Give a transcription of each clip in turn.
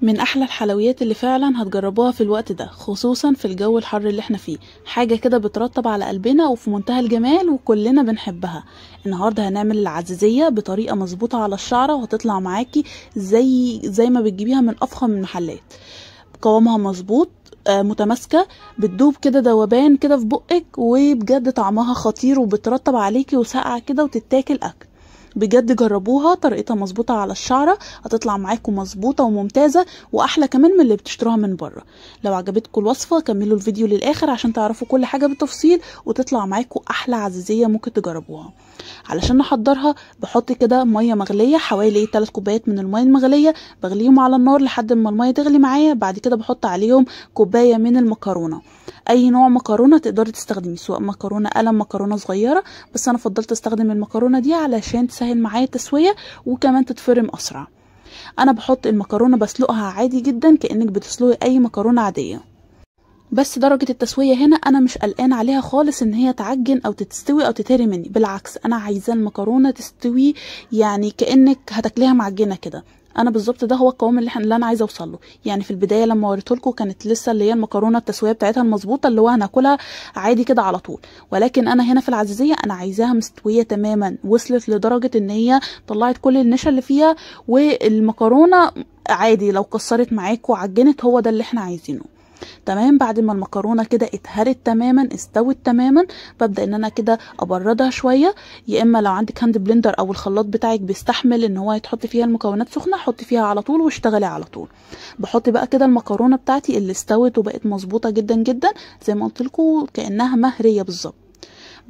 من احلى الحلويات اللي فعلا هتجربوها في الوقت ده، خصوصا في الجو الحر اللي احنا فيه. حاجة كده بترطب على قلبنا وفي منتهى الجمال وكلنا بنحبها. النهاردة هنعمل العزيزية بطريقة مظبوطة على الشعرة، وهتطلع معاكي زي ما بتجيبيها من افخم المحلات. قوامها مظبوط، متماسكة، بتدوب كده دوبان كده في بقك، وبجد طعمها خطير وبترطب عليكي وساقعة كده وتتاكل اكل. بجد جربوها، طريقتها مظبوطه على الشعره، هتطلع معاكم مظبوطه وممتازه واحلى كمان من اللي بتشتروها من بره. لو عجبتكم الوصفه كملوا الفيديو للاخر عشان تعرفوا كل حاجه بالتفصيل، وتطلع معاكم احلى عزيزيه ممكن تجربوها. علشان نحضرها بحط كده ميه مغليه، حوالي 3 كوبايات من الميه المغليه، بغليهم على النار لحد ما الميه تغلي معايا. بعد كده بحط عليهم كوبايه من المكرونه، اي نوع مكرونه تقدري تستخدمي، سواء مكرونه قلم مكرونه صغيره، بس انا فضلت استخدم المكرونه دي علشان تسهل معايا التسويه وكمان تتفرم اسرع. انا بحط المكرونه بسلقها عادي جدا كانك بتسلقي اي مكرونه عاديه، بس درجة التسوية هنا أنا مش قلقان عليها خالص إن هي تعجن أو تستوي أو تتهري مني. بالعكس، أنا عايزة المكرونة تستوي يعني كأنك هتاكليها معجنة كده. انا بالظبط ده هو القوام اللي انا عايزه اوصل له. يعني في البدايه لما وريته كانت لسه اللي هي المكرونه التسويه بتاعتها المظبوطه اللي هو هناكلها عادي كده على طول، ولكن انا هنا في العزيزيه انا عايزاها مستويه تماما، وصلت لدرجه ان هي طلعت كل النشا اللي فيها، والمكرونه عادي لو كسرت معاك وعجنت، هو ده اللي احنا عايزينه. تمام. بعد ما المكرونه كده اتهرت تماما، استوت تماما، ببدا ان انا كده ابردها شويه. يا اما لو عندك هاند بلندر او الخلاط بتاعك بيستحمل ان هو يتحط فيها المكونات سخنه، حطي فيها على طول واشتغلي على طول. بحط بقى كده المكرونه بتاعتي اللي استوت وبقت مظبوطه جدا جدا زي ما قلت لكم، كانها مهريه بالظبط.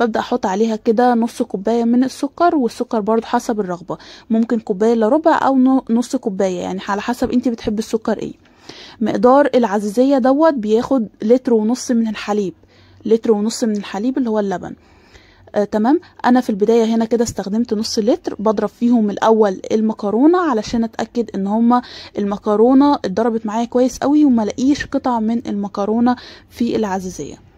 ببدا احط عليها كده نص كوبايه من السكر، والسكر برضو حسب الرغبه، ممكن كوبايه الا ربع او نص كوبايه، يعني على حسب انت بتحبي السكر ايه. مقدار العزيزية بياخد 1.5 لتر من الحليب، 1.5 لتر من الحليب اللي هو اللبن. تمام. انا في البداية هنا كده استخدمت نص لتر، بضرب فيهم الاول المكرونة علشان اتأكد ان هما المكرونة اتضربت معايا كويس قوي وما لاقيش قطع من المكرونة في العزيزية.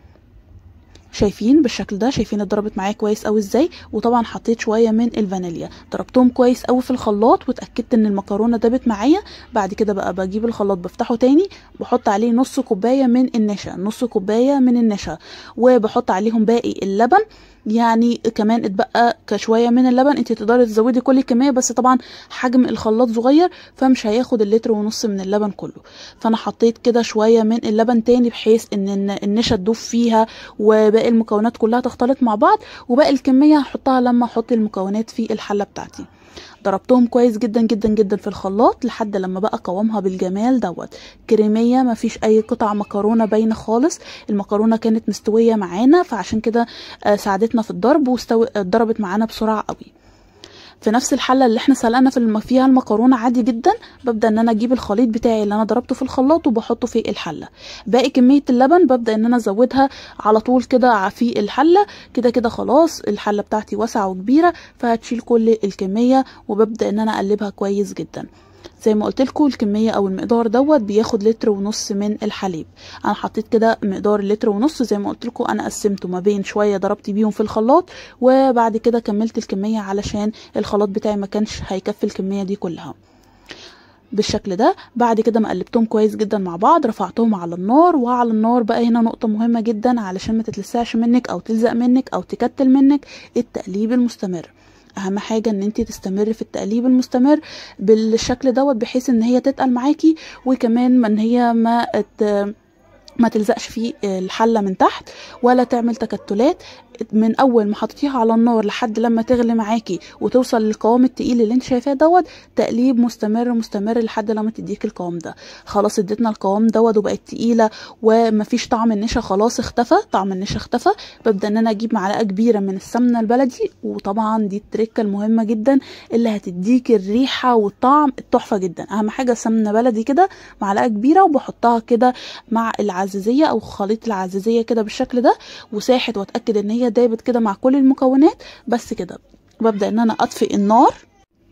شايفين بالشكل ده، شايفين اتضربت معايا كويس قوي ازاي. وطبعا حطيت شويه من الفانيليا، ضربتهم كويس قوي في الخلاط واتاكدت ان المكرونه دابت معايا. بعد كده بقى بجيب الخلاط بفتحه تاني، بحط عليه نص كوبايه من النشا، نص كوبايه من النشا، وبحط عليهم باقي اللبن. يعني كمان اتبقى كشويه من اللبن، انت تقدري تزودي كل الكميه، بس طبعا حجم الخلاط صغير فمش هياخد 1.5 لتر من اللبن كله. فانا حطيت كده شويه من اللبن تاني بحيث ان النشا تدوب فيها وباقي المكونات كلها تختلط مع بعض، وباقي الكميه هحطها لما احط المكونات في الحله بتاعتي. ضربتهم كويس جدا جدا جدا في الخلاط لحد لما بقى قوامها بالجمال كريميه، مفيش اي قطع مكرونه باينه خالص. المكرونه كانت مستويه معانا، فعشان كده ساعدتنا في الضرب ضربت معانا بسرعه قوي. في نفس الحله اللي احنا سلقنا فيها المكرونه عادي جدا، ببدا ان انا اجيب الخليط بتاعي اللي انا ضربته في الخلاط وبحطه في الحله. باقي كميه اللبن ببدا ان انا ازودها على طول كده في الحله. كده كده خلاص الحله بتاعتي واسعه وكبيره، فهتشيل كل الكميه، وببدا ان انا اقلبها كويس جدا. زي ما قلت لكم الكميه او المقدار بياخد 1.5 لتر من الحليب. انا حطيت كده مقدار 1.5 لتر، زي ما قلت لكم انا قسمته ما بين شويه ضربت بيهم في الخلاط، وبعد كده كملت الكميه علشان الخلاط بتاعي ما كانش هيكفي الكميه دي كلها. بالشكل ده بعد كده ما قلبتهم كويس جدا مع بعض، رفعتهم على النار. وعلى النار بقى هنا نقطه مهمه جدا علشان ما تتلسعش منك او تلزق منك او تكتل منك، التقليب المستمر. اهم حاجه ان انت تستمري في التقليب المستمر بالشكل بحيث ان هي تتقل معاكي، وكمان ان هي ما تلزقش في الحله من تحت ولا تعمل تكتلات. من اول ما حطيتيها على النار لحد لما تغلي معاكي وتوصل للقوام التقيل اللي انت شايفاه تقليب مستمر مستمر لحد لما تديك القوام ده. خلاص اديتنا القوام وبقت تقيله ومفيش طعم النشا، خلاص اختفى طعم النشا اختفى. ببدا ان انا اجيب معلقه كبيره من السمنه البلدي، وطبعا دي التركه المهمه جدا اللي هتديك الريحه والطعم التحفه جدا. اهم حاجه سمنه بلدي كده معلقه كبيره، وبحطها كده مع العزيزيه او خليط العزيزيه كده بالشكل ده، وساحت واتاكد ان هي دابت كده مع كل المكونات. بس كده ببدأ ان انا اطفئ النار.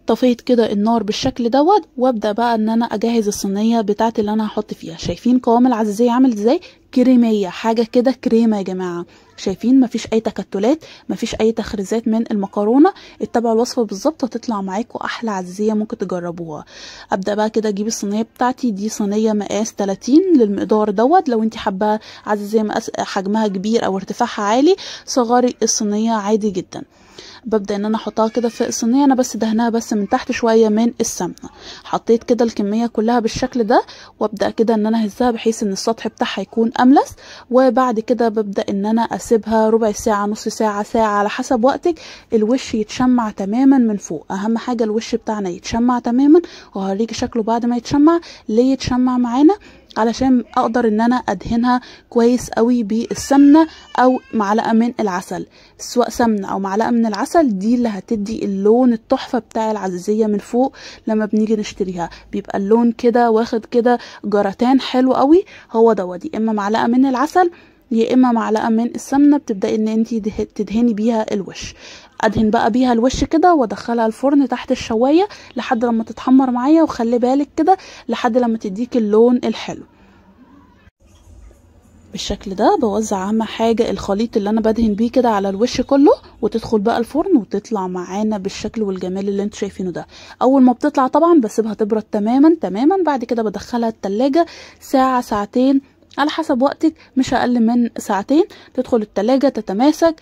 طفيت كده النار بالشكل وابدا بقى ان انا اجهز الصينيه بتاعتي اللي انا هحط فيها. شايفين قوام العزيزيه عامل ازاي؟ كريميه، حاجه كده كريمه يا جماعه. شايفين مفيش اي تكتلات، مفيش اي تخريزات من المكرونه. اتبعوا الوصفه بالظبط وتطلع معاكم احلى عزيزيه ممكن تجربوها. ابدا بقى كده اجيب الصينيه بتاعتي دي، صينيه مقاس 30 للمقدار دوت. لو انت حابه عزيزيه مقاس حجمها كبير او ارتفاعها عالي، صغري الصينيه عادي جدا. ببدا ان انا احطها كده في الصينيه، انا بس دهنها بس من تحت شويه من السمنه. حطيت كده الكميه كلها بالشكل ده، وابدا كده ان انا اهزها بحيث ان السطح بتاعها يكون املس. وبعد كده ببدا ان انا اسيبها ربع ساعه، نص ساعه، ساعه، على حسب وقتك. الوش يتشمع تماما من فوق، اهم حاجه الوش بتاعنا يتشمع تماما. وهوريكي شكله بعد ما يتشمع. ليه يتشمع معانا؟ علشان اقدر ان انا ادهنها كويس قوي بالسمنه او معلقه من العسل. سواء سمنه او معلقه من العسل، دي اللي هتدي اللون التحفه بتاع العزيزيه من فوق. لما بنيجي نشتريها بيبقى اللون كده واخد كده جراتان حلو قوي. هو دوت، يا اما معلقه من العسل يا اما معلقه من السمنه، بتبداي ان انت تدهني بيها الوش. ادهن بقى بيها الوش كده وادخلها الفرن تحت الشوايه لحد لما تتحمر معايا. وخلي بالك كده لحد لما تديك اللون الحلو بالشكل ده. بوزع اهم حاجه الخليط اللي انا بدهن بيه كده على الوش كله، وتدخل بقى الفرن وتطلع معانا بالشكل والجمال اللي انتوا شايفينه ده. اول ما بتطلع طبعا بسيبها تبرد تماما تماما. بعد كده بدخلها التلاجة ساعه ساعتين على حسب وقتك، مش اقل من ساعتين. تدخل التلاجة تتماسك،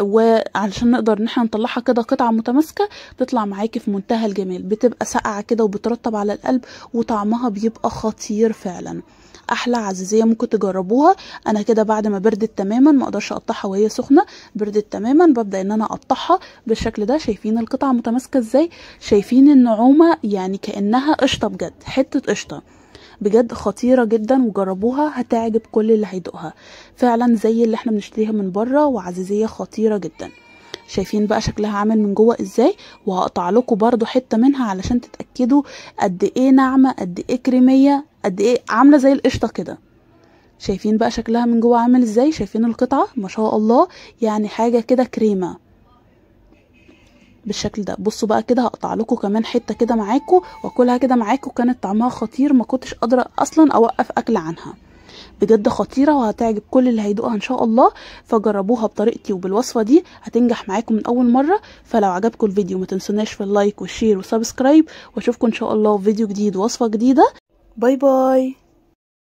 وعلشان نقدر ان احنا نطلعها كده قطعه متماسكه، تطلع معاكي في منتهى الجمال. بتبقى ساقعه كده وبترطب على القلب، وطعمها بيبقى خطير فعلا. احلى عزيزيه ممكن تجربوها. انا كده بعد ما بردت تماما، ما اقدرش اقطعها وهي سخنه، بردت تماما، ببدا ان انا اقطعها بالشكل ده. شايفين القطعه متماسكه ازاي؟ شايفين النعومه؟ يعني كانها قشطه بجد، حته قشطه بجد خطيره جدا. وجربوها هتعجب كل اللي هيدوقها، فعلا زي اللي احنا بنشتريها من بره، وعزيزيه خطيره جدا. شايفين بقى شكلها عامل من جوه ازاي؟ وهقطع لكم برضو حته منها علشان تتاكدوا قد ايه ناعمه، قد ايه كريميه، قد ايه عامله زي القشطه كده. شايفين بقى شكلها من جوه عامل ازاي؟ شايفين القطعه؟ ما شاء الله، يعني حاجه كده كريمه بالشكل ده. بصوا بقى كده، هقطع لكم كمان حته كده معاكم واكلها كده معاكم. كانت طعمها خطير، ما كنتش قادره اصلا اوقف اكل عنها. بجد خطيره وهتعجب كل اللي هيدوقها ان شاء الله. فجربوها بطريقتي وبالوصفه دي، هتنجح معاكم من اول مره. فلو عجبكم الفيديو ما تنسوناش في اللايك والشير والسبسكرايب، واشوفكم ان شاء الله في فيديو جديد ووصفه جديده. باي باي.